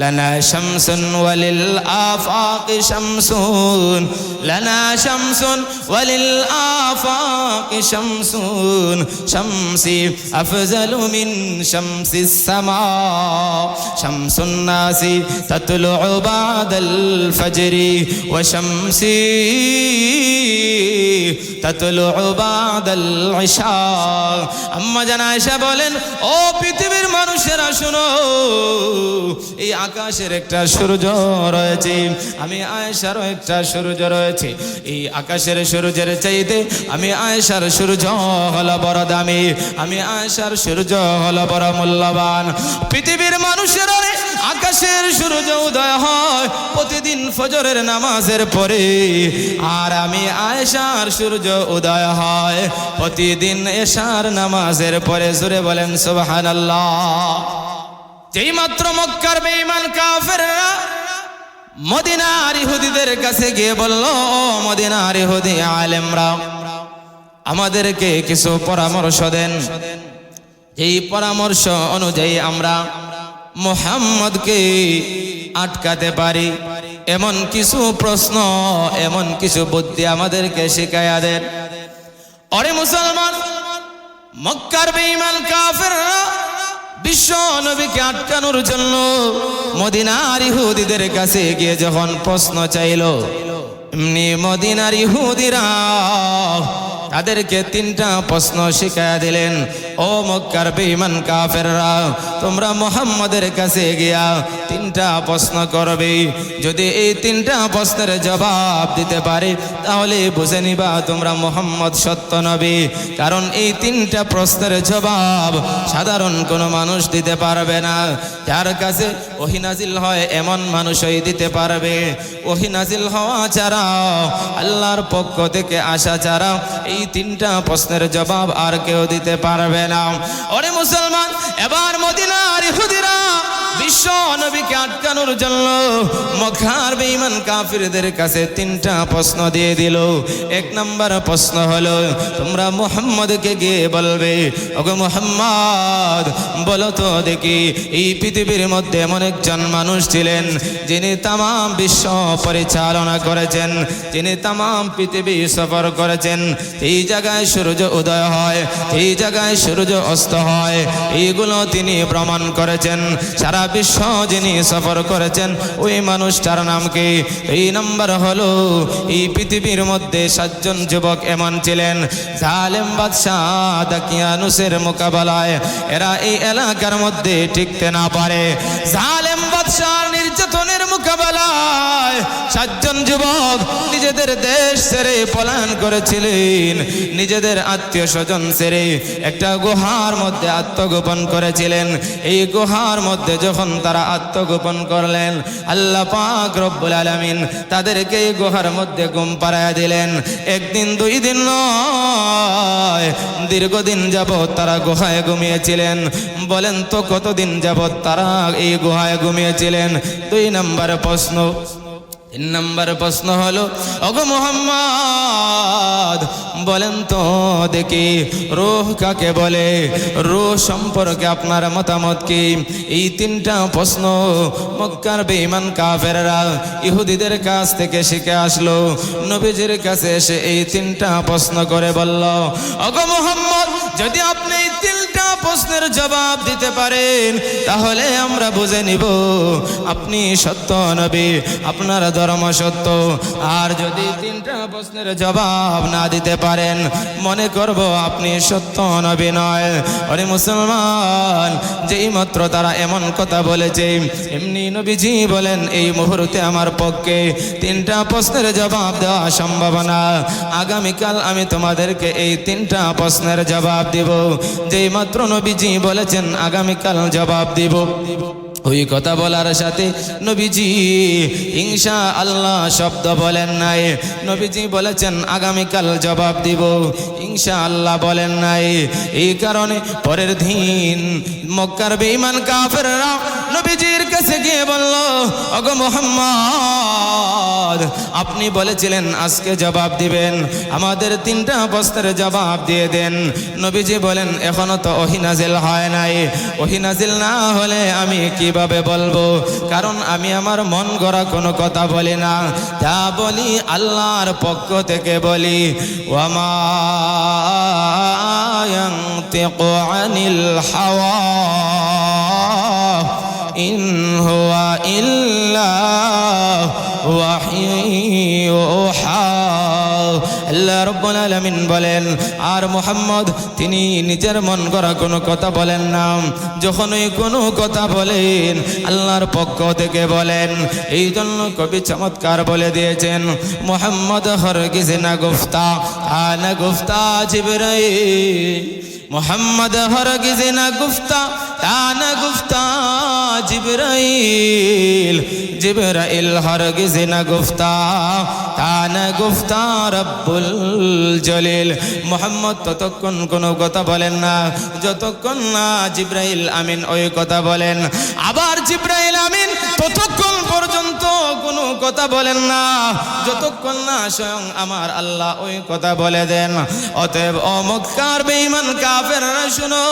لنا شمس وللآفاق شمس لنا شمس وللآفاق شمس شمسي أفضل من شمس السماء شمس الناس تطلع بعد الفجر وشمسي تطلع بعد العشاء আম্মা জান আয়েশা বলেন, ও পৃথিবীর মানুষেরা শুনো, এই আকাশের একটা সূর্য রয়েছে, আমি আয়েশারও একটা সূর্য রয়েছে। এই আকাশের সূর্যের চাইতে আমি আয়েশার সূর্য হলো বড় দামি, আমি আয়েশার সূর্য হলো বড় মূল্যবান। পৃথিবীর মানুষেরা আকাশের সূর্য উদয় হয় প্রতিদিন ফজরের নামাজের পরে, আর আমি আয়েশার সূর্য উদয় হয় প্রতিদিন এশার নামাজের পরে। জোরে বলেন সুবহানাল্লাহ। যেই মাত্র মক্কার বেঈমান কাফেররা মদিনার ইহুদিদের কাছে গিয়ে বলল, ও মদিনার ইহুদি আলেমরা, আমাদেরকে কিছু পরামর্শ দেন, এই পরামর্শ অনুযায়ী আমরা মুহাম্মদকে আটকাতে পারি, এমন কিছু প্রশ্ন, এমন কিছু বুদ্ধি আমাদেরকে শিখায়া দেন। ওরে মুসলমান, মক্কার বেঈমান কাফেররা বিশ্ব নবীকে আটকানোর জন্য মদিনার ইহুদিদের কাছে গিয়ে যখন প্রশ্ন চাইল, এমনি মদিনার ইহুদিরা তাদেরকে তিনটা প্রশ্ন শিখায়া দিলেন। ও মক্কার বেঈমান কাফেররা, তোমরা মুহাম্মদের কাছে গিয়া তিনটা প্রশ্ন করবে, যদি এই তিনটা প্রশ্নের জবাব দিতে পারে তাহলে বুঝে নিবা তোমরা মুহাম্মদ সত্য নবী। কারণ এই তিনটা প্রশ্নের জবাব সাধারণ কোনো মানুষ দিতে পারবে না, যার কাছে ওহী নাজিল হয় এমন মানুষই দিতে পারবে। ওহী নাজিল হওয়া ছাড়া, আল্লাহর পক্ষ থেকে আসা ছাড়া এই তিনটা প্রশ্নের জবাব আর কেউ দিতে পারবে না। ওরে মুসলমান, এবার মদিনার ইহুদিরা বিশ্ব নবীকে আটকানোর জন্য মক্কার বেঈমান কাফিরদের কাছে তিনটা প্রশ্ন দিয়ে দিল। এক নাম্বার প্রশ্ন হলো, তোমরা মুহাম্মদকে গিয়ে বলবে, ওগো মুহাম্মদ, বলো তো দেখি, এই পৃথিবীর মধ্যে এমন একজন মানুষ ছিলেন যিনি তাম বিশ্ব পরিচালনা করেছেন, যিনি তাম পৃথিবী সফর করেছেন, এই জায়গায় সূর্য উদয় হয়, এই জায়গায় সূর্য অস্ত হয়, এইগুলো তিনি ভ্রমণ করেছেন, সারা বিশ্ব যিনি সফর করেছেন ওই মানুষটার নাম কি? এই নাম্বার হলো, এই পৃথিবীর মধ্যে 7 জন যুবক এমন ছিলেন, জালেম বাদশাহ দাকিয়ানুসের মোকাবেলায় এরা এই এলাকার মধ্যে টিকতে না পারে। জালেম বাদশাহ নির্যাতনের মোকাবেলায় 7 জন যুবক নিজেদের দেশ ছেড়ে পলায়ন করেছিলেন, নিজেদের আত্মীয় স্বজন ছেড়ে একটা গুহার মধ্যে আত্মগোপন করেছিলেন। এই গুহার মধ্যে যখন তারা আত্মগোপন করলেন, আল্লাহ পাক রব্বুল আলামিন তাদেরকে এই গুহার মধ্যে ঘুম পাড়ায়া দিলেন। একদিন 2 দিন নয়, দীর্ঘদিন যাবৎ তারা গুহায় ঘুমিয়েছিলেন। বলেন তো কতদিন যাবৎ তারা এই গুহায় ঘুমিয়েছিলেন? 2 নম্বর প্রশ্ন। 3 নম্বর প্রশ্ন হলো, ওগো মুহাম্মদ, বলেন তো দেখি, রূহ কাকে বলে? রূহ সম্পর্কে আপনার মতামত কি? এই 3টা প্রশ্ন মক্কার বেঈমান কাফেররা ইহুদিদের কাছ থেকে শিখে আসলো। নবীজির কাছে এসে এই 3টা প্রশ্ন করে বলল, ওগো মুহাম্মদ, যদি আপনি এই 3টা প্রশ্নের জবাব দিতে পারেন তাহলে আমরা বুঝে নিব আপনি সত্য নবী, আপনার ধর্ম সত্য। আর যদি 3টা প্রশ্নের জবাব না দিতে পারেন, মনে করব আপনি সত্য নবী নয়। আরে মুসলমান, যেই মাত্র তারা এমন কথা বলেছে, এমনি নবীজি বলেন, এই মুহূর্তে আমার পক্ষে 3টা প্রশ্নের জবাব দেওয়া সম্ভব না। আগামীকাল আমি তোমাদেরকে এই 3টা প্রশ্নের জবাব দিব। যেই মাত্র নবীজি বলেছেন আগামীকাল জবাব দিব, ওই কথা বলার সাথে নবীজি ইনশাআল্লাহ শব্দ বলেন নাই। নবীজি বলেছেন আগামীকাল জবাব দিব, ইনশাআল্লাহ বলেন নাই। এই কারণে পরের দিন মক্কার বেঈমান কাফেররা নবীজির কাছে গিয়ে বলল, ওগো মুহাম্মদ, আপনি বলেছিলেন আজকে জবাব দিবেন, আমাদের 3টা প্রশ্নের জবাব দিয়ে দেন। নবীজি বলেন এখনো তো ওহী নাজিল হয় নাই, ওহী নাজিল না হলে আমি কিভাবে বলবো, কারণ আমি আমার মন গড়া কোনো কথা বলি না, যা বলি আল্লাহর পক্ষ থেকে বলি। ওয়ামা ইয়ানতিকু আনিল হাওয়া ইন হুয়া ইল্লা ওয়াহয়ুহা। আল্লাহ রাব্বুল আলামিন বলেন, আর মুহাম্মদ তিনি নিজের মন গড়া কোনো কথা বলেন না, যখনই কোনো কথা বলেন আল্লাহর পক্ষ থেকে বলেন। এই জন্য কবি চমৎকার বলে দিয়েছেন, মুহাম্মদ হরগিজ না গুফতা আনা গুফতা জিবরাইল, মুহাম্মদ হরগিজ না গুফতা আনা গুফতা জিবরাইল, জিবরাইল হরগিজ না গুফতা আনা গুফতা রব্বুল জলিল। মুহাম্মদ ততক্ষণ কোনো কথা বলেন না যতক্ষণ না জিবরাইল আমিন ওই কথা বলেন, আবার জিবরাইল আমিন ততক্ষণ পর্যন্ত কোনো কথা বলেন না যতক্ষণ না স্বয়ং আমার আল্লাহ ওই কথা বলে দেন। অতএব ও মক্কার বেঈমান কাফেররা শুনো,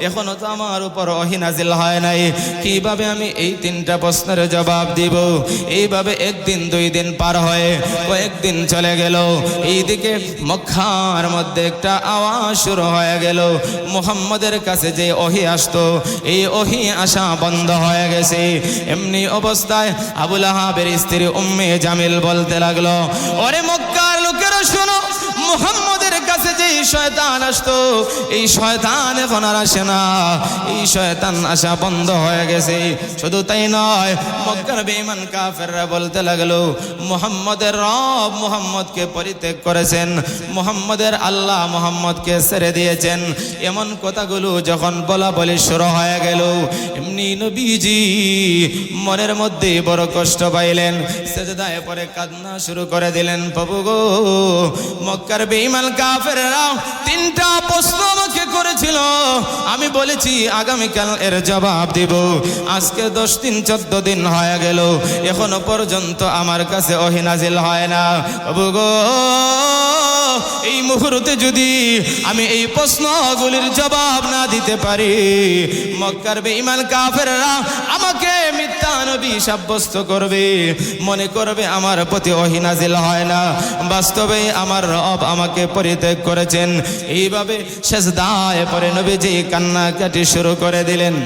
এখনো তো আমার উপর ওহী নাজিল হয় নাই, কিভাবে আমি এই 3টা প্রশ্নের জবাব দিব? এইভাবে 1 দিন 2 দিন পার হয়ে কয়েকদিন চলে গেল। এইদিকে মক্কার মধ্যে একটা আওয়াজ শুরু হয়ে গেল, মুহাম্মদের কাছে যে ওহী আসতো এই ওহী আসা বন্ধ হয়ে গেছে। এমনি অবস্থায় আবু লাহাবের স্ত্রী উম্মে জামিল বলতে লাগলো, ওরে মক্কার লোকেরা শোনো, মুহাম্মদের কাছে যে শয়তান আসতো এই শয়তান এখন আর আসে না, এই শয়তান আসা বন্ধ হয়ে গেছে। শুধু তাই নয়, মক্কার বেঈমান কাফেররা বলতে লাগলো, মুহাম্মদের রব মুহাম্মদকে পরিত্যাগ করেছেন, মুহাম্মদের আল্লাহ মুহাম্মদকে ছেড়ে দিয়েছেন। এমন কথাগুলো যখন বলা বলি শুরু হয়ে গেল, এমনি নবীজি মনের মধ্যে বড় কষ্ট পাইলেন, সেজদায় পড়ে কান্না শুরু করে দিলেন, প্রভু গো, মক্কার বেঈমান কাফেররা 3টা প্রশ্ন আমাকে করেছিল, আমি বলেছি আগামীকাল এর জবাব দিব। আজকে 10 দিন 14 দিন হয়ে গেল, এখনো পর্যন্ত আমার কাছে ওহী নাজিল হয় না। প্রভু গো, এই মুহূর্তে যদি আমি এই প্রশ্নগুলির জবাব না দিতে পারি, মক্কার বেঈমান কাফেররা আমাকে মিথ্যা নবী সাব্যস্ত করবে, মনে করবে আমার প্রতি ওহী নাজিল হয় না, বাস্তবে আমার রব আমাকে পরিত্যাগ করেছেন। এইভাবে সেজদায় পড়ে নবীজি কান্নাকাটি শুরু করে দিলেন।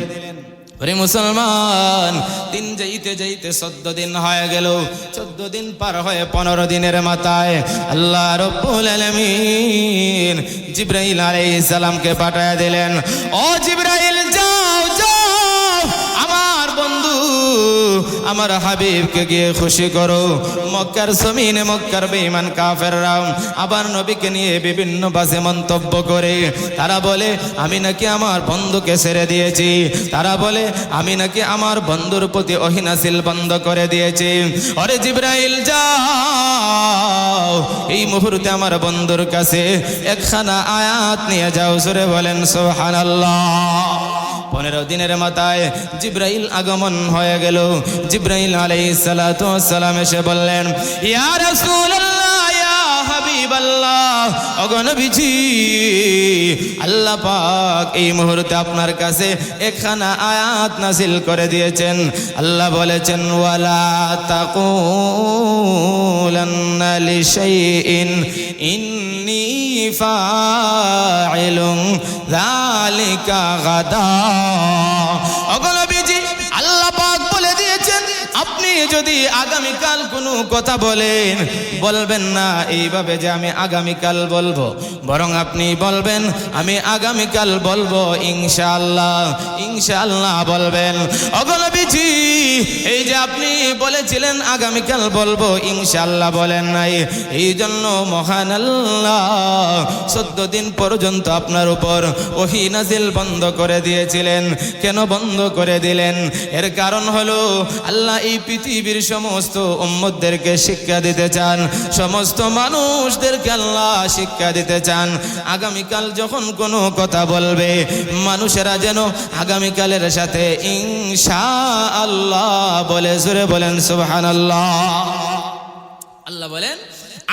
ওরে মুসলমান, দিন যাইতে যাইতে 14 দিন হয়ে গেল, 14 দিন পার হয়ে 15 দিনের মাথায় আল্লাহ রাব্বুল আলামিন জিবরাইল আলাইহিস সালামকে পাঠিয়ে দিলেন, ও জিবরাইল যাও যাও, আমার বন্ধু আমার হাবিবকে গিয়ে খুশি করো। মক্কার জমিনে মক্কার বেঈমান কাফেররা আবার নবীকে নিয়ে বিভিন্ন বাজে মন্তব্য করে, তারা বলে আমি নাকি আমার বন্ধুকে ছেড়ে দিয়েছি, তারা বলে আমি নাকি আমার বন্ধুর প্রতি ওহী নাজিল বন্ধ করে দিয়েছি। ওরে জিবরাইল যাও, এই মুহূর্তে আমার বন্ধুর কাছে একখানা আয়াত নিয়ে যাও, জোরে বলেন সুবহানাল্লাহ। 15 দিনের মাথায় জিবরাইল আগমন হয়ে গেল। জিবরাইল আলাইহিস সালাতু ওয়াস সালাম এসে বললেন, ইয়া রাসূলুল্লাহ, ইয়া হাবিবাল্লাহ, ওগো নবীজি, আল্লাহ পাক এই মুহূর্তে আপনার কাছে একখানা আয়াত নাযিল করে দিয়েছেন। আল্লাহ বলেছেন, ওয়ালা তাকুলান্না লিশাইইন ইন্নী ফাইলুন যালিকা গাদা। ওগো নবীজি, আল্লাহ পাক বলে দিয়েছেন, আপনি যদি আগামীকাল কোনো কথা বলবেন না এইভাবে যে আমি আগামীকাল বলবো, বরং আপনি বলবেন আমি আগামীকাল বলবো ইনশাআল্লাহ, ইনশাআল্লাহ বলবেন। ওগো নবীজি, এই যে আপনি বলেছিলেন আগামীকাল বলবো, ইনশাআল্লাহ বলেন নাই, এই জন্য মহান আল্লাহ 14 দিন পর্যন্ত আপনার উপর ওহী নাজিল বন্ধ করে দিয়েছিলেন। কেন বন্ধ করে দিলেন? এর কারণ হলো আল্লাহ এই পৃথিবী পৃথিবীর সমস্ত উম্মতদেরকে শিক্ষা দিতে চান, সমস্ত মানুষদেরকে আল্লাহ শিক্ষা দিতে চান। আগামীকাল যখন কোনো কথা বলবে, মানুষেরা যেন আগামীকালের সাথে ইনশাআল্লাহ বলে। জোরে বলেন সুবহানাল্লাহ। আল্লাহ বলেন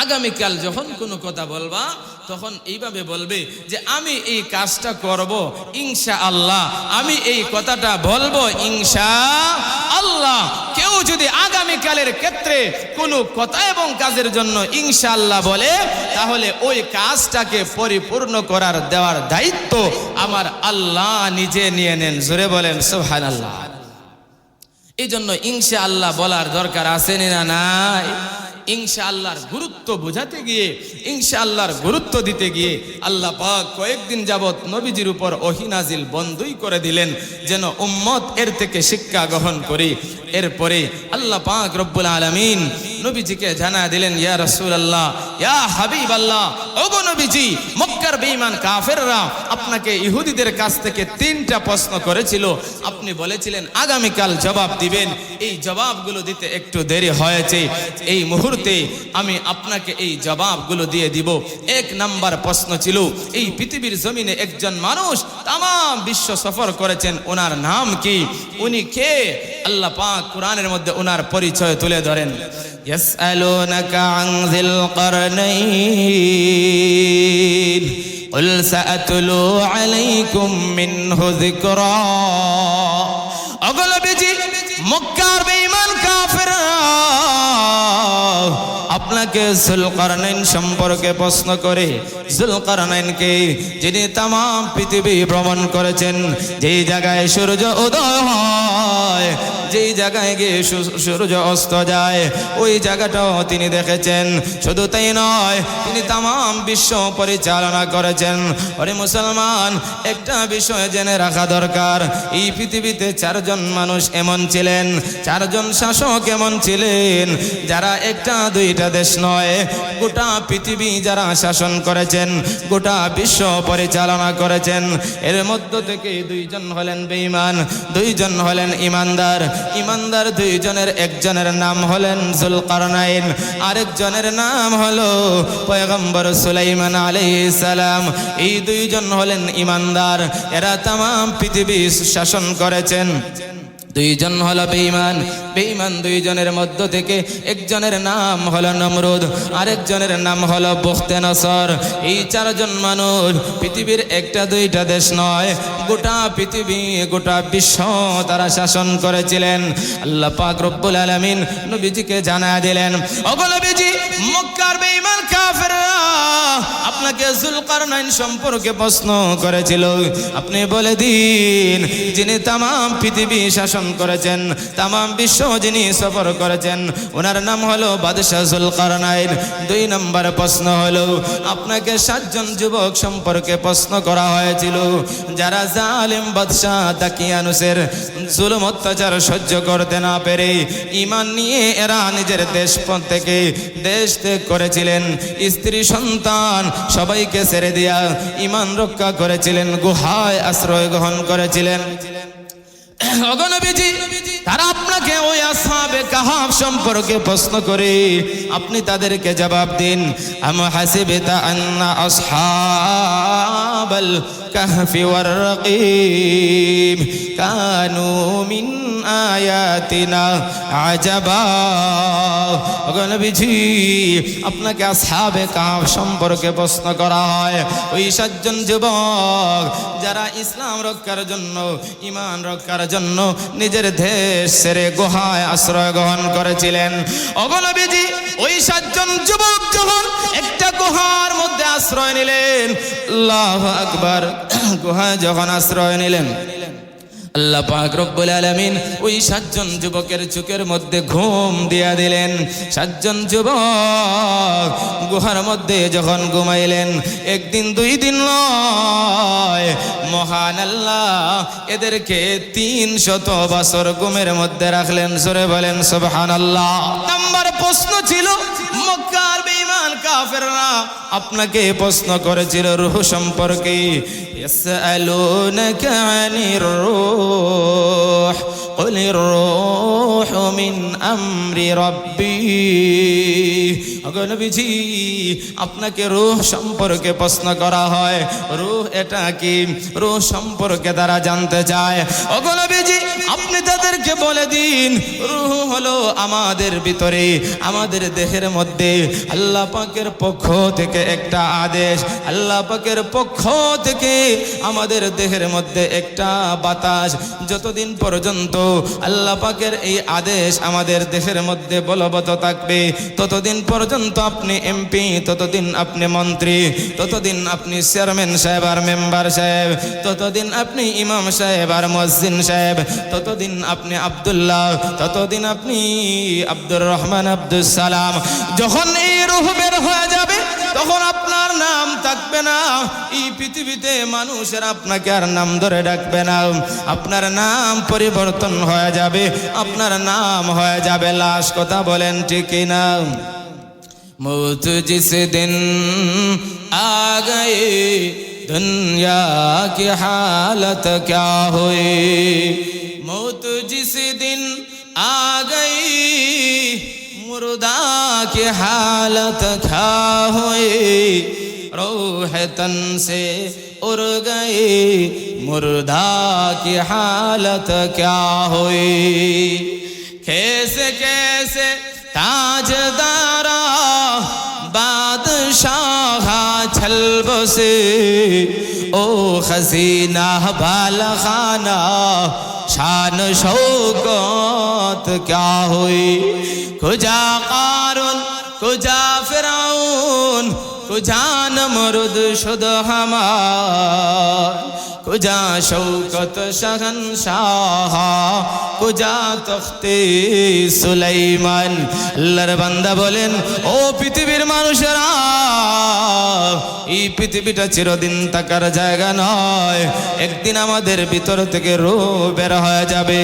আগামীকাল যখন কোনো কথা বলবা তখন এইভাবে বলবে যে আমি এই কাজটা করব ইনশাআল্লাহ, আমি এই কথাটা বলবো ইনশাআল্লাহ। কেউ যদি আগামীকালের ক্ষেত্রে কোনো কথা এবং কাজের জন্য ইনশাআল্লাহ বলে, তাহলে ওই কাজটাকে পরিপূর্ণ করার দেওয়ার দায়িত্ব আমার আল্লাহ নিজে নিয়ে নেন। জোরে বলেন সুবহানাল্লাহ। এই জন্য ইনশাআল্লাহ বলার দরকার আছে না নাই? ইনশাআল্লাহর গুরুত্ব বোঝাতে গিয়ে, ইনশাআল্লাহর গুরুত্ব দিতে গিয়ে আল্লাহ পাক কয়েকদিন যাবত নবীজির উপর ওহী নাজিল বন্ধই করে দিলেন, যেন উম্মত এর থেকে শিক্ষা গ্রহণ করি। এরপরে আল্লাহ পাক রব্বুল আলামিন নবীজিকে জানা দিলেন, ইয়া রাসূলুল্লাহ, ইয়া হাবিবাল্লাহ, ওগো নবীজি, মক্কার বেঈমান কাফেররা আপনাকে ইহুদিদের কাছ থেকে 3টা প্রশ্ন করেছিল। আপনি বলেছিলেন আগামীকাল জবাব দিবেন। এই জবাবগুলো দিতে একটু দেরি হয়েছে। এই মুহূর্তে আমি আপনাকে এই জবাবগুলো দিয়ে দিব। 1 নাম্বার প্রশ্ন ছিল, এই পৃথিবীর জমিনে একজন মানুষ তাম বিশ্ব সফর করেছেন, ওনার নাম কি, উনি কে? আল্লাহ পাক কুরআনের মধ্যে ওনার পরিচয় তুলে ধরেন। ইয়াসআলুনাকা আন যিল কারনাইন কুল সাআতলু আলাইকুম মিনহু যিকরা। ওগো নবীজি, মক্কার বেঈমান কাফেররা আপনাকে যুলকারনাইন সম্পর্কে প্রশ্ন করে। যুলকারনাইনকে, যিনি তাম পৃথিবী ভ্রমণ করেছেন, যেই জায়গায় সূর্য উদয় হয়, যেই জায়গায় গিয়ে সূর্য অস্ত যায়, ওই জায়গাটাও তিনি দেখেছেন। শুধু তাই নয়, তিনি তাম বিশ্ব পরিচালনা করেছেন। ওরে মুসলমান, একটা বিষয় জেনে রাখা দরকার, এই পৃথিবীতে 4 জন মানুষ এমন ছিলেন, 4 জন শাসক এমন ছিলেন, যারা একটা দুইটা দেশ নয়, গোটা পৃথিবী যারা শাসন করেছেন, গোটা বিশ্ব পরিচালনা করেছেন। এর মধ্য থেকে 2 জন হলেন বেঈমান, 2 জন হলেন ইমানদার। ইমানদার 2 জনের একজনের নাম হলেন যুলকারনাইন, আরেকজনের নাম হলো পয়গম্বর সুলাইমান আলাইহিস সালাম। এই 2 জন হলেন ইমানদার, এরা তাম পৃথিবী শাসন করেছেন। 2 জন হলো বেঈমান। বেঈমান 2 জনের মধ্য থেকে একজনের নাম হলো নমরুদ, আরেকজনের নাম হলো বুখতেনসর। এই 4 জন মানুষ পৃথিবীর একটা দুইটা দেশ নয়, গোটা পৃথিবী, গোটা বিশ্ব তারা শাসন করেছিলেন। আল্লাহ পাক রব্বুল আলামিন নবীজিকে জানা দিলেন, ওগো নবীজি, মক্কার বেঈমান কাফেররা আপনাকে যুলকারনাইন সম্পর্কে প্রশ্ন করেছিল। আপনি বলে দিন, যিনি তাম পৃথিবী শাসন করেছেন, তাম বিশ্ব যিনি সফর করেছেন, ওনার নাম হলো বাদশাহ যুলকারনাইন। 2 নম্বর প্রশ্ন হলো, আপনাকে 7 জন যুবক সম্পর্কে প্রশ্ন করা হয়েছিল, যারা জালিম বাদশাহ দাকিয়ানুসের জুলুম অত্যাচার সহ্য করতে না পেরে ঈমান নিয়ে এরা নিজের দেশ থেকে দেশ ত্যাগ করেছিলেন, স্ত্রী সন্তান সবাইকে ছেড়ে দিয়া ঈমান রক্ষা করেছিলেন, গুহায় আশ্রয় গ্রহণ করেছিলেন। ওগো নবীজি, তারা আপনাকে ওই আসহাবে কাহাফ সম্পর্কে প্রশ্ন করে, আপনি তাদেরকে জবাব দিন। আম হাসিবতা আন্না আসহাবাল কাহফি ওয়ার রাকিব কানু মিন আয়াতিনা আজাবা। ওগো নবীজি, আপনাকে আসহাবে কাহফ সম্পর্কে প্রশ্ন করা হয়। ওই 7 জন যুবক যারা ইসলাম রক্ষার জন্য, ঈমান রক্ষার জন্য নিজের দেশ ছেড়ে গুহায় আশ্রয় গ্রহণ করেছিলেন। ওগো নবীজি, ওই 7 জন যুবক যখন একটা গুহার মধ্যে আশ্রয় নিলেন, আল্লাহু আকবার, গুহায় যখন আশ্রয় নিলেন, আল্লাহ পাক রব্বুল আলামিন ওই 7 জন যুবকের চোখের মধ্যে ঘুম দিয়া দিলেন। 7 জন যুবক গুহার মধ্যে যখন ঘুমাইলেন, 1 দিন 2 দিন নয়, মহান আল্লাহ এদেরকে 300 বছর ঘুমের মধ্যে রাখলেন। জোরে বলেন সুবহানাল্লাহ। নাম্বার প্রশ্ন ছিল, মক্কার বেঈমান কাফেররা আপনাকে প্রশ্ন করেছিল রূহ সম্পর্কে। ইয়াসআলুনাকা আনির রূহ কুলির রূহু মিন আমরি রাব্বি। ওগো নবীজি, আপনাকে রূহ সম্পর্কে প্রশ্ন করা হয়, রূহ এটা কি? রূহ সম্পর্কে তারা জানতে চায়। ওগো নবীজি, আপনি তাদেরকে বলে দিন, রূহ হলো আমাদের ভিতরে, আমাদের দেহের মধ্যে আল্লাহ পাকের পক্ষ থেকে একটা আদেশ, আল্লাহ পাকের পক্ষ থেকে আমাদের দেহের মধ্যে একটা বাতাস। যতদিন পর্যন্ত আল্লাহ পাকের এই আদেশ আমাদের দেহের মধ্যে বলবৎ থাকবে, ততদিন পর্যন্ত আপনি এমপি, ততদিন আপনি মন্ত্রী, ততদিন আপনি চেয়ারম্যান সাহেব আর মেম্বার সাহেব, ততদিন আপনি ইমাম সাহেব আর মুয়াজ্জিন সাহেব, ততদিন আপনি আব্দুল্লাহ, ততদিন আপনি আব্দুর রহমান, আব্দুল সালাম। যখন এই রূহ বের হয়ে যাবে, তখন আপনার নাম থাকবে না। এই পৃথিবীতে মানুষের আপনাকে আর নাম ধরে ডাকবে না, আপনার নাম পরিবর্তন হয়ে যাবে, আপনার নাম হয়ে যাবে লাশ। কথা বলেন ঠিক কিনা? मौत जिस दिन आ गए दुनिया की हालत क्या हुई। मौत जिस दिन आ गई मुर्दा की हालत क्या हुई। रूह तन से उड़ गई मुर्दा की हालत क्या हुई। कैसे कैसे ताजदारा बादशाह छल बसे ओ खजीना बालखाना शान शौकत क्या हुई। कुजा कारून कुजा फिरौन कुजा नमरुद शुद हमार। कुजा शौकत शहनशाह कुजा तख्ते सुलाइमान। আল্লাহর বান্দা বলেন, ও পৃথিবীর মানুষেরা, এই পৃথিবীটা চিরদিন থাকার জায়গা নয়। একদিন আমাদের ভিতর থেকে রূহ বের হয়ে যাবে,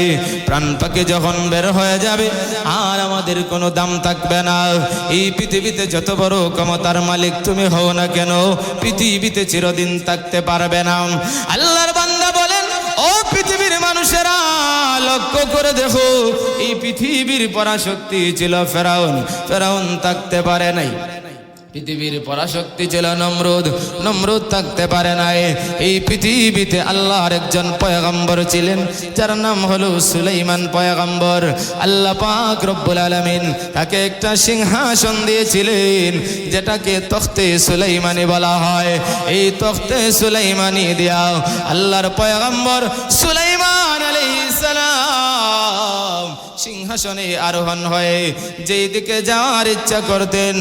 প্রাণ পাখি যখন বের হয়ে যাবে আর আমাদের কোনো দাম থাকবে না। এই পৃথিবীতে যত বড় ক্ষমতার মালিক তুমি হও না কেন, পৃথিবীতে চিরদিন থাকতে পারবে না। আল্লাহর বান্দা বলেন, ও পৃথিবীর মানুষেরা, লক্ষ্য করে দেখো, এই পৃথিবীর পরাশক্তি ছিল ফেরাউন, ফেরাউন থাকতে পারে নাই। পৃথিবীর পরাশক্তি ছিল নমরুদ, নমরুদ থাকতে পারে নাই। এই পৃথিবীতে আল্লাহর একজন পয়গম্বর ছিলেন, যার নাম হলো সুলাইমান পয়গম্বর। আল্লাহ পাক রব্বুল আলামিন তাকে একটা সিংহাসন দিয়েছিলেন, যেটাকে তখতে সুলাইমানি বলা হয়। এই তখতে সুলাইমানি দিয়া আল্লাহর পয়গম্বর সুলাইমান আলাইহিস সালাম সিংহাসনে আরোহণ হয়ে যেই দিকে যাওয়ার ইচ্ছা করতেন,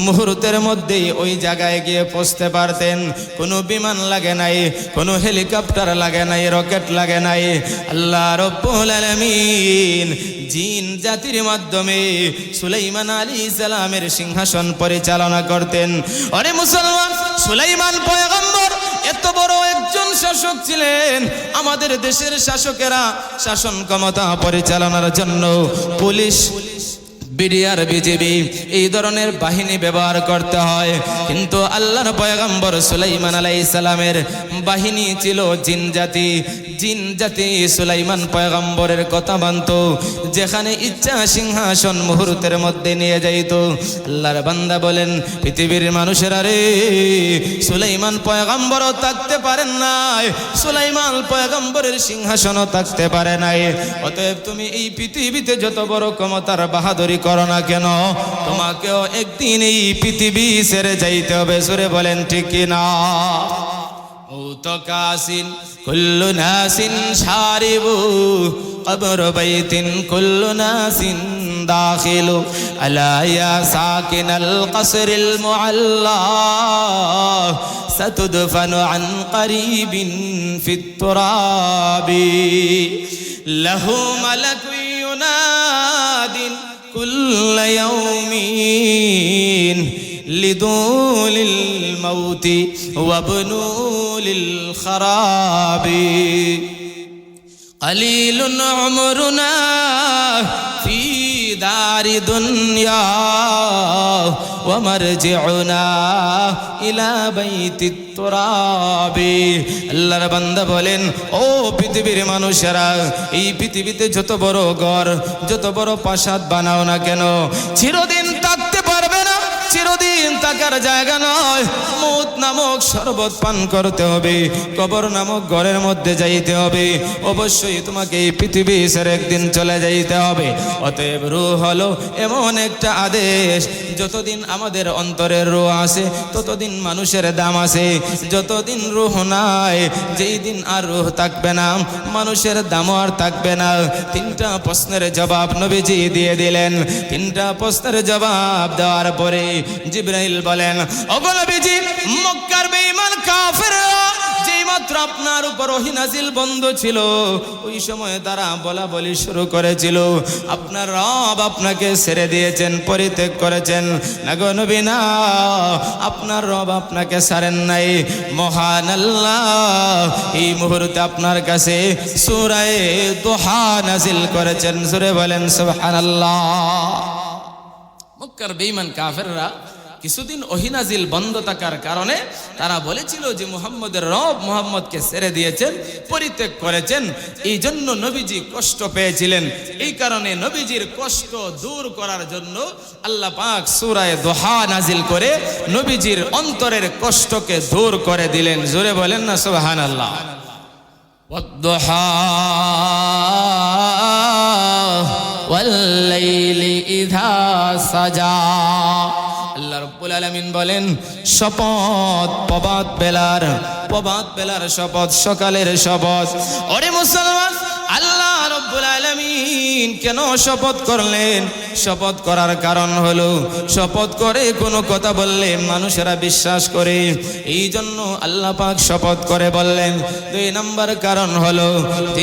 মুহূর্তের মধ্যেই ওই জায়গায় গিয়ে পৌঁছতে পারতেন। কোনো বিমান লাগে নাই, কোনো হেলিকপ্টার লাগে নাই, রকেট লাগে নাই। আল্লাহ রব্বুল আলামিন জিন জাতির মাধ্যমে সুলাইমান আলাইহিস সালামের সিংহাসন পরিচালনা করতেন। আরে মুসলমান, সুলাইমান পয়গম্বর এত বড় একজন শাসক ছিলেন। আমাদের দেশের শাসকেরা শাসন ক্ষমতা পরিচালনার জন্য পুলিশ, বিডিআর, বিজিবি এই ধরনের বাহিনী ব্যবহার করতে হয়, কিন্তু আল্লাহর পয়গম্বর সুলাইমান আলাইহিস সালামের বাহিনী ছিল জিন জাতি। জিন জাতি সুলাইমান পয়গম্বরের কথা মানত, যেখানে ইচ্ছা সিংহাসন মুহূর্তের মধ্যে নিয়ে যাইত। আল্লাহর বান্দা বলেন, পৃথিবীর মানুষেরা রে, সুলাইমান পয়গম্বরও থাকতে পারেন নাই, সুলাইমান পয়গম্বরের সিংহাসনও থাকতে পারে নাই। অতএব তুমি এই পৃথিবীতে যত বড় ক্ষমতার বাহাদুরি করো না কেন, তোমাকেও একদিন এই পৃথিবী ছেড়ে যাইতে হবে। সুরে বলেন ঠিক কিনা? মুতকাসিন কুল্লু নাসিন শারিবু কবর বাইতিন কুল্লু নাসিন দাখিলু আলা ইয়া সাকিনাল কসরিল মুআল্লা সাতুদফানু আন করিবিন ফিত তুরাবি লাহু মালাকুন ইউনাদিন كل يوم لدول الموت وابنول الخراب قليل عمرنا في دار دنيا ওয়া মারজিউনা ইলা বাইতিত তুরাবি। আল্লাহর বান্দা বলেন, ও পৃথিবীর মানুষেরা, এই পৃথিবীতে যত বড় ঘর, যত বড় প্রাসাদ বানাও না কেন, চিরদিন থাকতে পারবে না, চিরদিন থাকার জায়গা নয়। মউত নামক শরবত পান করতে হবে, কবর নামক ঘরের মধ্যে যাইতে হবে, অবশ্যই তোমাকে এই পৃথিবী ছেড়ে একদিন চলে যাইতে হবে। অতএব রূহ হলো এমন একটা আদেশ, যতদিন আমাদের অন্তরের রূহ আছে ততদিন মানুষের দাম আছে, যতদিন রূহ নাই, যেই দিন আর রূহ থাকবে না, মানুষের দামও আর থাকবে না। তিনটা প্রশ্নের জবাব নবীজি দিয়ে দিলেন। তিনটা প্রশ্নের জবাব দেওয়ার পরে জিবরাইল বলেন, ওগো নবীজি, মক্কার বেঈমান কাফেররা যেই মাত্র আপনার উপর ওহী নাজিল বন্ধ ছিল, ওই সময় তারা বলা বলি শুরু করেছিল, আপনার রব আপনাকে ছেড়ে দিয়েছেন, পরিত্যাগ করেছেন। না গো নবী না, আপনার রব আপনাকে ছাড়েন নাই। মহান আল্লাহ এই মুহূর্তে আপনার কাছে সূরা দুহা নাজিল করেছেন। জোরে বলেন সুবহানাল্লাহ। মক্কার বেঈমান কাফেররা কিছুদিন ওহী নাজিল বন্ধ থাকার কারণে তারা বলেছিল যে মুহাম্মদের রব মুহাম্মদকে ছেড়ে দিয়েছেন, পরিত্যাগ করেছেন। এই জন্য নবীজি কষ্ট পেয়েছিলেন। এই কারণে নবীজির কষ্ট দূর করার জন্য আল্লাহ পাক সূরা দুহা নাজিল করে নবীজির অন্তরের কষ্টকে দূর করে দিলেন। জোরে বলেন না সুবহানাল্লাহ। ওয়াদ-দুহা ওয়াল-লাইলি ইযা সাজা। আল্লাহ রাব্বুল আলামিন বলেন, শপথ প্রভাত বেলার শপথ, সকালের শপথ। ওরে মুসলমান, আল্লাহ রাব্বুল আলামিন কেন শপথ করলেন? শপথ করার কারণ হলো, শপথ করে কোনো কথা বললে মানুষেরা বিশ্বাস করে, এই জন্য আল্লাহ পাক শপথ করে বললেন। দুই নাম্বার কারণ হলো,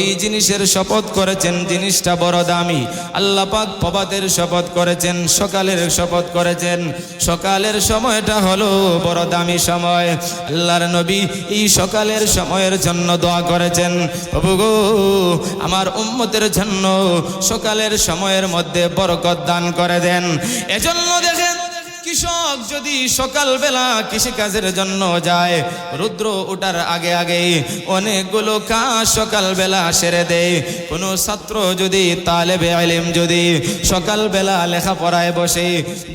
এই জিনিসের শপথ করেছেন জিনিসটা বড় দামি। আল্লাহ পাক প্রভাতের শপথ করেছেন, সকালের শপথ করেছেন। সকালের সময়টা হলো বড় দামি সময়। আল্লাহর নবী এই সকালের সময়ের জন্য দোয়া করেছেন, প্রভু গো, আমার উম্মতের জন্য সকালের সময়ের মধ্যে বরকত দান করে দেন। এজন্য দেখেন, কৃষক যদি সকালবেলা কৃষিকাজের জন্য যায়, রুদ্র ওঠার আগে আগে অনেকগুলো কাজ সকালবেলা সেরে দেয়। কোনো ছাত্র যদি, তালেবে ইলম যদি সকালবেলা লেখাপড়ায় বসে,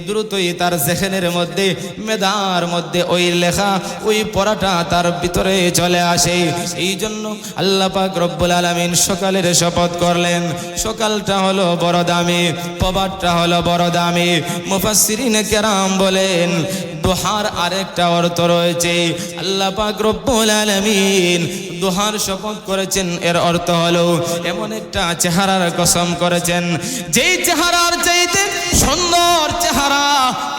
দ্রুতই তার জেহেনের মধ্যে, মেধার মধ্যে ওই লেখা, ওই পড়াটা তার ভিতরে চলে আসে। এই জন্য আল্লাহ পাক রব্বুল আলামিন সকালের শপথ করলেন। সকালটা হলো বড় দামি, প্রভাতটা হলো বড় দামি। মুফাসসিরিন কেরাম বলেন, দুহার আরেকটা অর্থ রয়েছে। আল্লাহ পাক রব্বুল আলামিন দুহার শপথ করেছেন, এর অর্থ হলো এমন একটা চেহারার কসম করেছেন, যেই চেহারার চাইতে সুন্দর চেহারা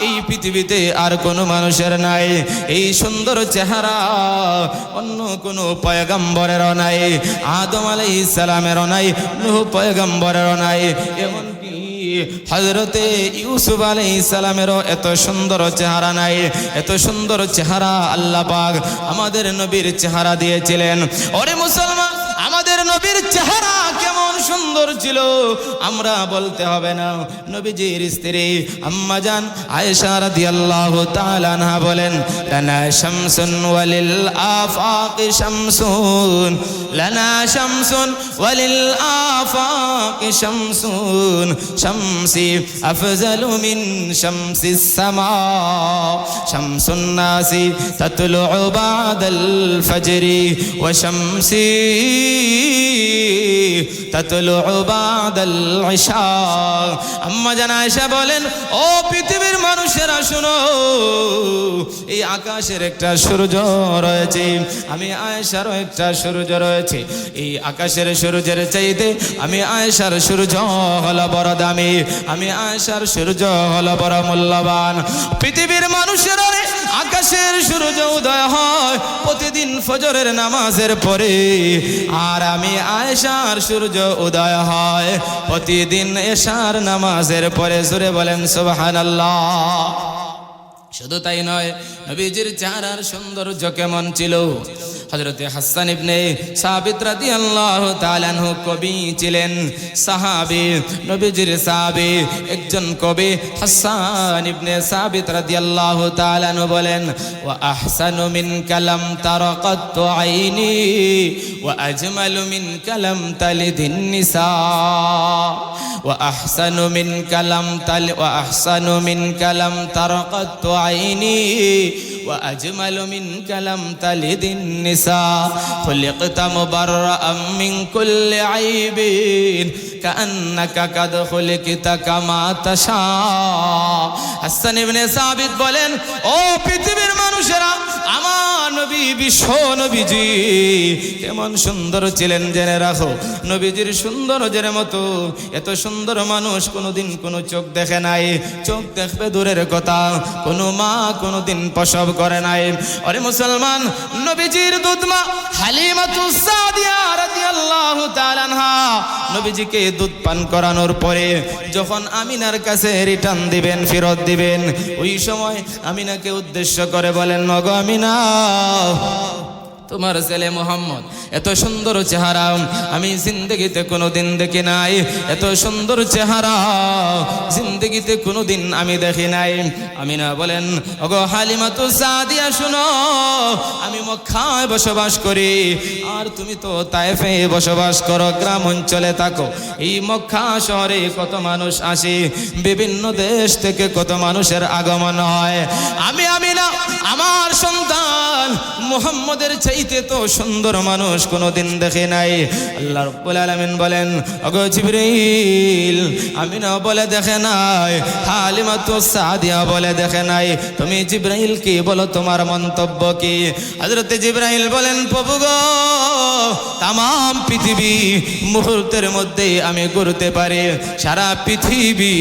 এই পৃথিবীতে আর কোনো মানুষের নাই। এই সুন্দর চেহারা অন্য কোনো পয়গম্বরেরও নাই, আদম আলাইহিস সালামেরও নাই, নূহ পয়গম্বরেরও নাই, এমনকি হযরতে ইউসুফ আলাইহিস সালামেরও এত সুন্দর চেহারা নাই। এত সুন্দর চেহারা আল্লাহ পাক আমাদের নবীর চেহারা দিয়েছিলেন। ওরে মুসলমান, আমাদের নবীর চেহারা কেমন সুন্দর ছিল আমরা বলতে হবে না। নবীজির স্ত্রী আম্মা জান আয়েশা রাদিয়াল্লাহু তাআলা আনহা বলেন, লানা শামসুন ওয়ালিল আফাকি শামসুন, লানা শামসুন ওয়ালিল আফাকি শামসুন, শামসি আফজালু মিন শামসিস সামা, শামসুন নাসি তাতলুউ বাদাল ফজরি ওয়া শামসি তাতলুউ বাদাল ইশা। আম্মা জান আয়েশা বলেন, ও পৃথিবীর মানুষেরা শুনো, এই আকাশের একটা সূর্য রয়েছে, আমি আয়েশারও একটা সূর্য রয়েছে। এই আকাশের সূর্যের চাইতে আমি আয়েশার সূর্য হলো বড় দামি, আমি আয়েশার সূর্য হলো বড় মূল্যবান। পৃথিবীর মানুষেরা আকাশের সূর্য উদয় হয় প্রতিদিন ফজরের নামাজের পরে, আর আমি আয়েশার সূর্য উদয় হয় প্রতিদিন এশার নামাজের পরে। জোরে বলেন সুবহানাল্লাহ। শুধু তাই নয়, নবীজির চেহারার সৌন্দর্য কেমন ছিল হযরত হাসান ইবনে সাবিত রাদিয়াল্লাহু তাআলা আনহু কবি ছিলেন, সাহাবী, নবীজির সাহাবী একজন কবি হাসান ইবনে সাবিত রাদিয়াল্লাহু তাআলা আনহু বলেন, ওয়া আহসানু মিন কালাম তারাকাত আইনি ওয়া আজমালু মিন কালাম তালিদিন নিসা ওয়া আহসানু মিন কালাম তারাকাত আইনি ওয়া আজমালু মিন কালাম তালিদিন নিসা খুলিকতা মুবাররাআম মিন কুল্লি আইবিন কান্নাকা কাদ খুলিকতা কামা তাশা। হাসান ইবনে সাবিত বলেন, ও পৃথিবীর মানুষেরা, আমার নবী বিশ্ব নবীজি কেমন সুন্দর ছিলেন জেনে রাখো। নবীজির সৌন্দর্যের মতো এত সুন্দর মানুষ কোনোদিন কোনো চোখ দেখে নাই। চোখ দেখবে দূরের কথা, কোনো মা কোনোদিন প্রসব করে নাই। আরে মুসলমান, নবীজির দুধমা হালিমাতুস সাদিয়া রাদিয়াল্লাহু তাআলা আনহা নবীজিকে দুধ পান করানোর পরে যখন আমিনার কাছে রিটার্ন দিবেন, ফেরত দিবেন, ওই সময় আমিনাকে উদ্দেশ্য করে বলেন, নগো আমিনা, তোমার ছেলে মুহাম্মদ এত সুন্দর চেহারা আমি জিন্দগিতে কোনোদিন দেখি নাই। এত সুন্দর চেহারা জিন্দগিতে কোনোদিন আমি দেখি নাই। আমিনা বলেন, ওগো হালিমাতুস সাদিয়া শুনো, আমি মক্কায় বসবাস করি আর তুমি তো তায়েফে বসবাস করো, গ্রাম অঞ্চলে থাকো। এই মক্কা শহরে কত মানুষ আসে, বিভিন্ন দেশ থেকে কত মানুষের আগমন হয়। আমি আমিনা আমার সন্তান মুহাম্মদের চাইতে তো সুন্দর মানুষ কোনোদিন দেখে নাই। আল্লাহ রাব্বুল আলামিন বলেন, ওগো জিবরাইল, আমিনা বলে দেখে নাই, হালিমাতুস সাদিয়া বলে দেখে নাই, তুমি জিবরাইল কি বলো, তোমার মন্তব্য কি? হযরত জিবরাইল বলেন, প্রভু গো, তাম পৃথিবী মুহূর্তের মধ্যে আমি ঘুরতে পারি, সারা পৃথিবী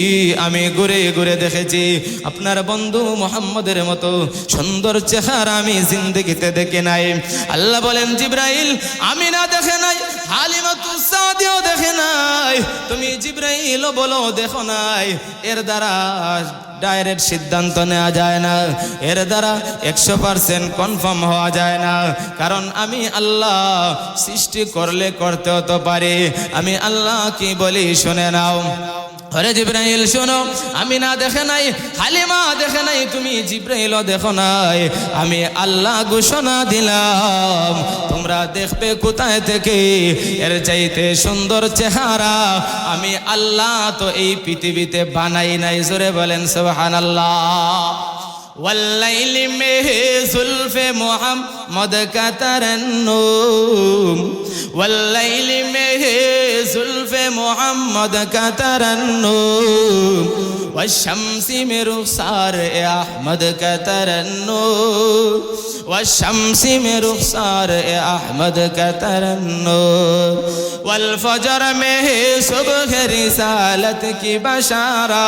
আমি ঘুরে ঘুরে দেখেছি, আপনার বন্ধু মুহাম্মদের মতো সুন্দর চেহারা আমি জিন্দগিতে দেখে নাই। আল্লাহ বলেন, জিবরাইল আমিনা দেখে নাই, হালিমাতুস সাদিয়া দেখে নাই, তুমি জিবরাইল বলো দেখো নাই। এর দ্বারা ডাইরেক্ট সিদ্ধান্ত নেওয়া যায় না, এর দ্বারা 100% কনফার্ম হওয়া যায় না, কারণ আমি আল্লাহ সৃষ্টি করলে করতে হতে পারে। আমি আল্লাহ কি বলি শুনে নাও। আরে জিবরাইল শোনো, আমিনা দেখে নাই, হালিমা দেখে নাই, তুমি জিবরাইলও দেখো নাই, আমি আল্লাহ ঘোষণা দিলাম তোমরা দেখবে কোথায় থেকে, এর চাইতে সুন্দর চেহারা আমি আল্লাহ তো এই পৃথিবীতে বানাই নাই। জোরে বলেন সুবহানাল্লাহ। والليل में जुल्फ मोहम्मद का तरन्नुम, والليل में जुल्फ मोहम्मद का तरन्नुम, والشمس में रुखसार अहमद का तरन्नुम, والشمس में रुखसार अहमद का तरन्नुम, والفجر में सुबह रिसालत की बशारत,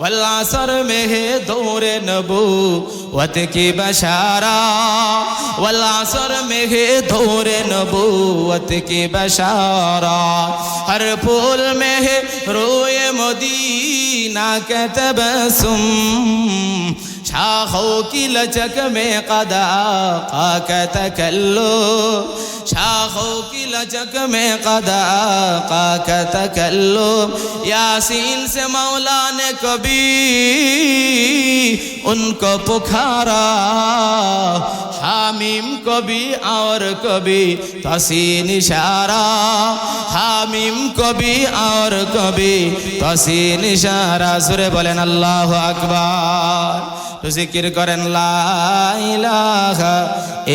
والعصر में है दौर नबूवत की बशारत, والعصر में है दौर नबूवत की बशारत, हर फूल में है रोए मदीना के तबस्सुम, शाखों की लचक में कदा का तकल्लुम, शाखों की लचक में कदा का तकल्लुम, यासीन से मौला ने कभी उनको पुकारा, हामीम कभी और कभी तसीन इशारा, हामीम कभी और कभी तसीन इशारा। सुरे बोलेन अल्लाहु আকবার, তো জিকির করেন লা ইলাহা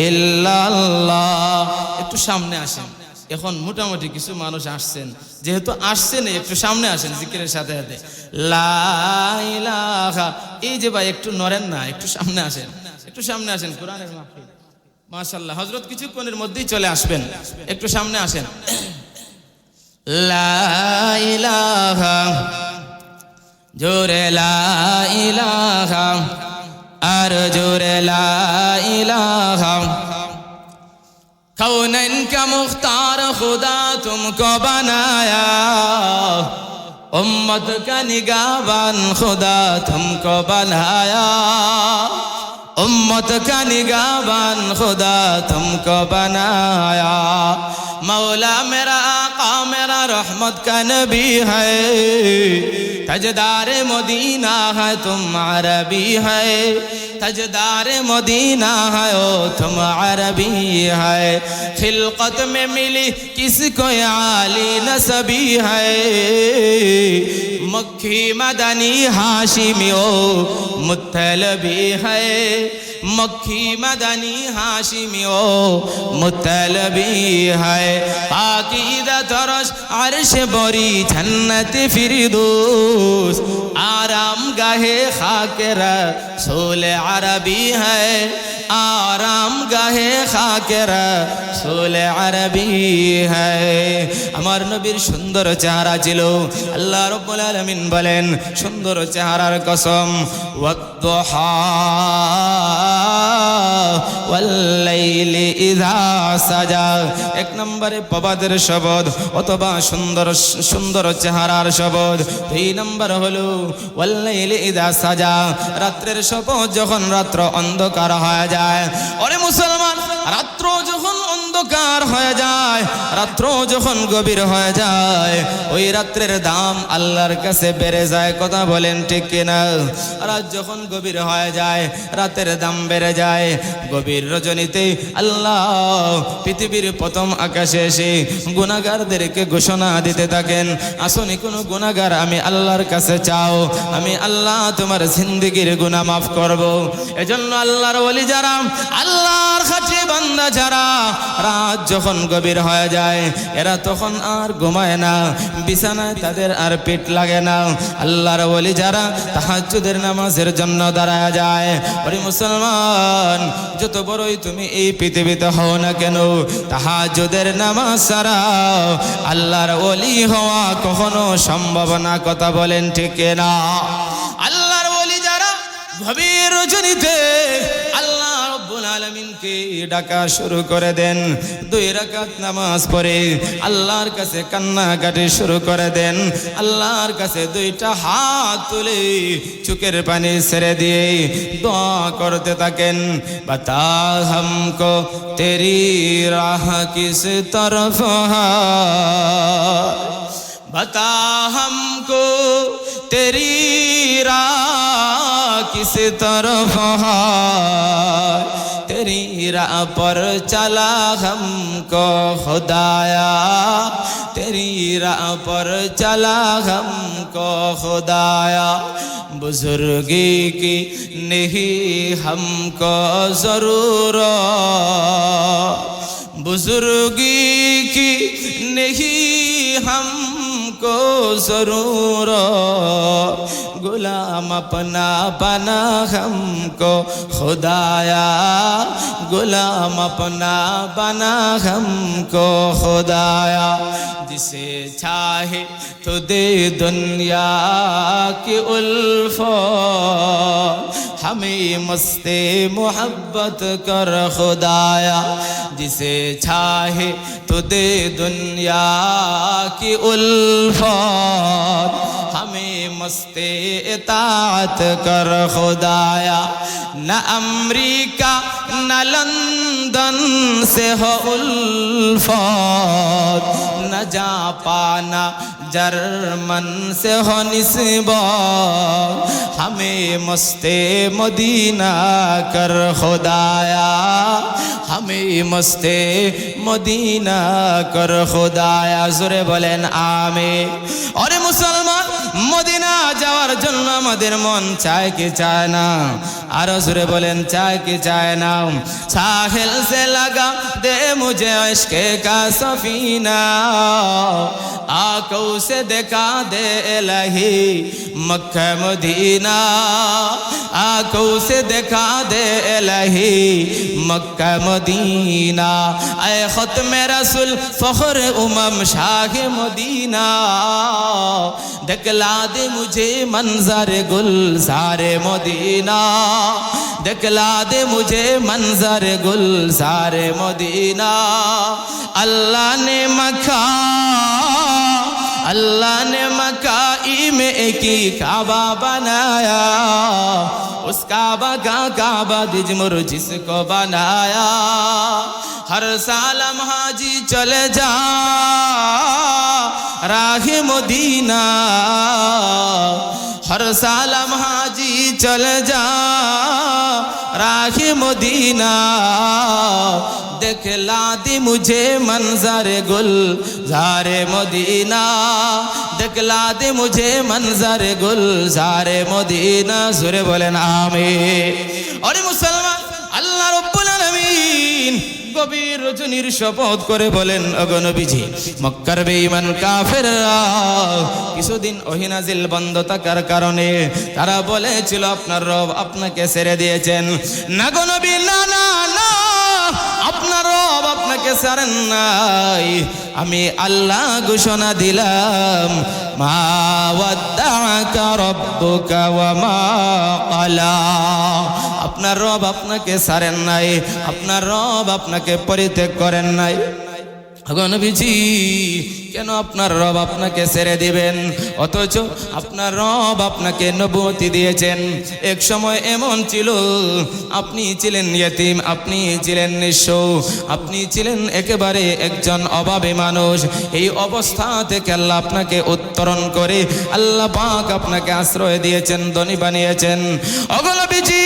ইল্লাল্লাহ। একটু সামনে আসেন, এখন মোটামুটি কিছু মানুষ আসছেন, যেহেতু আসছেন একটু সামনে আসেন জিকিরের সাথে সাথে। লা ইলাহা, এই যে ভাই একটু নড়েন না, একটু সামনে আসেন, একটু সামনে আসেন। কোরআনের মাহফিল মাশাআল্লাহ, হযরত কিছুক্ষণের মধ্যেই চলে আসবেন, একটু সামনে আসেন। লা ইলাহা, জোরে লা ইলাহা, আর জোরে লা ইলাহা। कौनैन का मुख्तार खुदा तुमको बनाया, उम्मत का निगाहबान खुदा तुमको बनाया, उम्मत का निगाहबान खुदा तुमको बनाया। मौला मेरा आका मेरा रहमत का नबी है, तजदार मदीना है तुम अरबी है, तजदार मदीना है ओ तुम अरबी है। खिलकत में मिली किसको आली नसबी है, मक्खी मदनी हाशिमी ओ मुत्तलबी है, मक्खी मदनी हाशिमी ओ मुत्तलबी है। पाकीदा तरश अर्श बरी जन्नत फिरदौस, आराम गाहे खाके रसूल अरबी है, आराम गाहे खाके रसूल अरबी है। আমার নবীর সুন্দর চেহারা ছিল। আল্লাহ রাব্বুল আলামিন বলেন সুন্দর চেহারার কসম, ওয়াদ-দুহা ওয়াল-লাইলি ইযা সাজা। এক নম্বরে প্রবাদের শপথ অথবা সুন্দর সুন্দর চেহারার শপথ। দুই নম্বর হলো ওয়াল-লাইলি ইযা সাজা, রাত্রের শপথ যখন রাত্র অন্ধকার হয়ে যায়। ওরে মুসলমান, রাত্র যখন অন্ধকার হয়ে যায়, রাত্র যখন গভীর হয়ে যায়, ওই রাত্রের দাম আল্লাহর কাছে বেড়ে যায়। কথা বলেন ঠিক কিনা? রাত যখন গভীর হয়ে যায়, রাতের দাম বেড়ে যায়। গভীর রজনীতে আল্লাহ পৃথিবীর প্রথম আকাশে এসে গুনাহগারদেরকে ঘোষণা দিতে থাকেন, আসনি কোনো গুনাহগার আমি আল্লাহর কাছে চাও, আমি আল্লাহ তোমার জিন্দেগির গুনাহ মাফ করব। এজন্য আল্লাহর ওলি যারা, আল্লাহর খাঁটি বান্দা যারা, রাত যখন গভীর হয়ে যায় এরা তখন আর ঘুমায় না, বিছানায় তাদের আর পেট লাগে না। আল্লাহর ওলি যারা তাহাজ্জুদের নামাজের জন্য দাঁড়ায় যায়। ওরে মুসলমান, যত বড়ই তুমি এই পৃথিবীতে হও না কেন, তাহাজ্জুদের নামাজ ছাড়া আল্লাহর ওলি হওয়া কখনো সম্ভব না। কথা বলেন ঠিক না? আল্লাহর ওলি যারা গভীর রজনীতে আল্লাহ রাব্বুল আলামিনকে ডাকা শুরু করে দেন, 2 রাকাত নামাজ পড়ে আল্লাহর কাছে কান্নাকাটি শুরু করে দেন, আল্লাহর কাছে 2টা হাত তুলে চোখের পানি ছেড়ে দিয়ে দোয়া করতে থাকেন। বাতা হামকো তেরি রাহ কিস তরফ হ্যায়, बता हमको तेरी राह किस तरफ है, तेरी राह पर चला हमको खुदाया, तेरी राह पर चला हमको खुदाया। बुजुर्गी की नहीं हमको ज़रूरत, बुजुर्गी की नहीं हमको ज़रूरत, गुलाम अपना बना हमको खुदाया, गुलाम अपना बना हमको खुदाया। जिसे चाहे तो दे दुनिया की उल्फत, हमें मस्ते मोहब्बत कर खुदाया। जिसे चाहे तो दे दुनिया की उल्फत, हमें मस्ते इताअत कर खुदाया। न अमरीका न लंदन से हो उल्फत, न जापान जर्मन से हो निस्बत, हमें मस्ते मदीना कर खुदाया, हमें मस्ते मदीना कर खुदाया। जोरे बोलेन आमीन। और मुसलमान, মদিনা যাওয়ার জন্য আমাদের মন চায় কি চায় না? আরো জোরে বলেন চায় কি চায় না? সাহেল সে লাগা দে মুঝে ইশকে কা সফিনা, आंखों से देखा दे इलाही मक्का मदीना, आंखों से देखा दे इलाही मक्का मदीना। ऐ ख़त्म रसूल फ़ख्र उमम शाह मदीना, दिखला दे मुझे मंजर गुलज़ार मदीना, दिखला दे मुझे मंजर गुलज़ार मदीना। अल्लाह ने मक्का अल्लाह ने मकाई में एक ही काबा बनाया, उस काबा का काबा दिजमुर जिसको बनाया। हर साल हम हाजी चले जा राहे मदीना, हर साल हम हाजी चले जा राहे मदीना। दिखला दी मुझे मंजर गुल ज़ारे मदीना, दिखला दी मुझे मंजर गुल ज़ारे मदीना। सुरे बोलेन आमीन। और मुसलमान अल्लाह रब्बुल आलामीन গভীর রজনীর শপথ করে বলেন, ওগো নবীজি, মক্কার বেঈমান কাফেররা কিছুদিন ওহী নাজিল বন্ধ থাকার কারণে তারা বলেছিল আপনার রব আপনাকে ছেড়ে দিয়েছেন। না গো নবী, না না না, আপনার রব আপনাকে ছাড়েন নাই। আমি আল্লাহ ঘোষণা দিলাম, মা ওয়াদ্দাআকা রাব্বুকা ওয়া মা ক্বালা। আপনার রব আপনাকে ছাড়েন নাই, আপনার রব আপনাকে পরিত্যাগ করেন নাই। ওগো নবীজি, কেন আপনার রব আপনাকে ছেড়ে দিবেন? অথচ আপনার রব আপনাকে নবুয়তি দিয়েছেন। এক সময় এমন ছিল আপনি ছিলেন ইয়েতিম, আপনি ছিলেন নিঃস্ব, আপনি ছিলেন একেবারে একজন অভাবী মানুষ। এই অবস্থা থেকে আল্লাহ আপনাকে উত্তরণ করে আল্লাহ পাক আপনাকে আশ্রয় দিয়েছেন, ধনী বানিয়েছেন। ওগো নবীজি,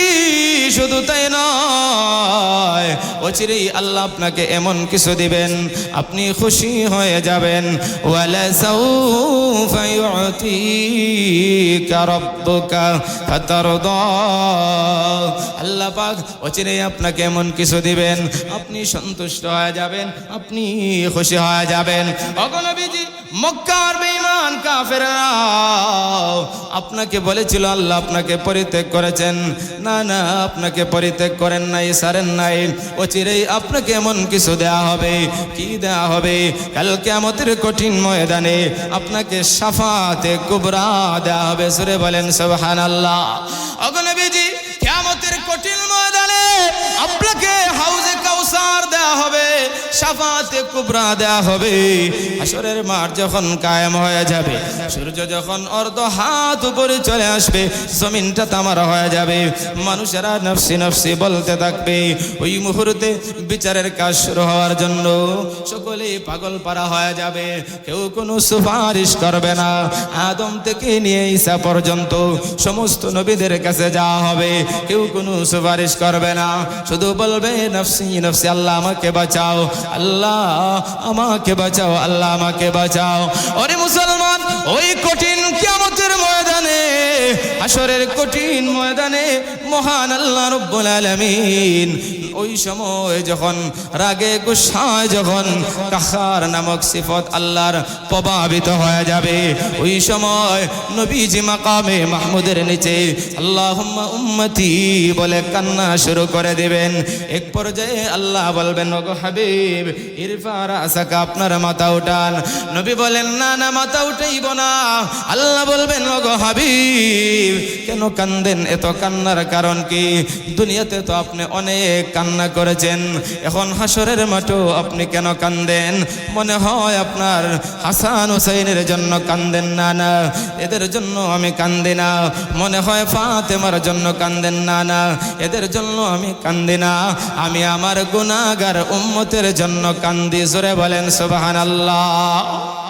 শুধু তাই নয়, অচিরেই আল্লাহ আপনাকে এমন কিছু দিবেন আপনি খুশি হয়ে যাবেন। ওয়ালাসাউফা ইউতিকা রাব্বুকা ফাতারদা। আল্লাহ পাক অচিরেই আপনাকে এমন কিছু দিবেন আপনি সন্তুষ্ট হয়ে যাবেন, আপনি খুশি হয়ে যাবেন। ওগো নবীজি, মক্কার বেঈমান কাফেররা আপনাকে বলেছিল আল্লাহ আপনাকে পরিত্যাগ করেছেন। না না, আপনাকে পরিত্যাগ করেন নাই, ছাড়েন নাই। অচিরেই আপনাকে এমন কিছু দেয়া হবে। কি দেয়া হবে? কাল কিয়ামতের কঠিন ময়দানে আপনাকে শাফাতে কুবরা দেয়া হবে। সূরা বলেন সুবহানাল্লাহ। ওগো নবীজি, কিয়ামতের কঠিন ময়দানে আপনাকে হাউজে কাউসার দেয়া হবে, শাফাতে কুবরা দেয়া হবে। হাশরের মাঠ যখন কায়েম হয়ে যাবে, সূর্য যখন অর্ধ হাত উপরে চলে আসবে, জমিনটা তামার হয়ে যাবে, মানুষেরা নফসি নফসি বলতে থাকবে। ওই মুহূর্তে বিচারের কাজ শুরু হওয়ার জন্য সকলেই পাগল পারা হয়ে যাবে। কেউ কোনো সুপারিশ করবে না। আদম থেকে নিয়ে ঈসা পর্যন্ত সমস্ত নবীদের কাছে যাওয়া হবে, কেউ কোনো সুপারিশ করবে না। শুধু বলবে নফসি নফসি, আল্লাহ আমাকে বাঁচাও, আল্লাহ আমাকে বাঁচাও, আল্লাহ আমাকে বাঁচাও। ওরে মুসলমান, ওই কঠিন কিয়ামতের ময়দানে, হাশরের কঠিন ময়দানে মহান আল্লাহ রব্বুল আলামিন ওই সময় যখন রাগে গুসায় যখন কাহার নামক সিফত আল্লাহর প্রভাবিত হয়ে যাবে, ওই সময় নবীজি মাকামে মাহমুদের নিচে আল্লাহুম্মা উম্মতি বলে কান্না শুরু করে দিবেন। এক পর্যায়ে আল্লাহ বলবেন, ওগো হাবিব, ইরফা রাসাকা, আপনার মাথা উঠান। নবী বলেন, না না, মাথা উঠাইব না। আল্লাহ বলবেন, ওগো হাবিব, কেন কান্দেন? এত কান্নার কারণ কি? দুনিয়াতে তো আপনি অনেক কান্না করেছেন, এখন হাশরের মাঠেও আপনি কেন কান্দেন? মনে হয় আপনার হাসান হুসাইনের জন্য কান্দেন। না না, এদের জন্য আমি কান্দি না। মনে হয় ফাতেমার জন্য কান্দেন। না না, এদের জন্য আমি কান্দি না। আমি আমার গুনাহগার উম্মতের জন্য কান্দি। জোরে বলেন সুবহানাল্লাহ।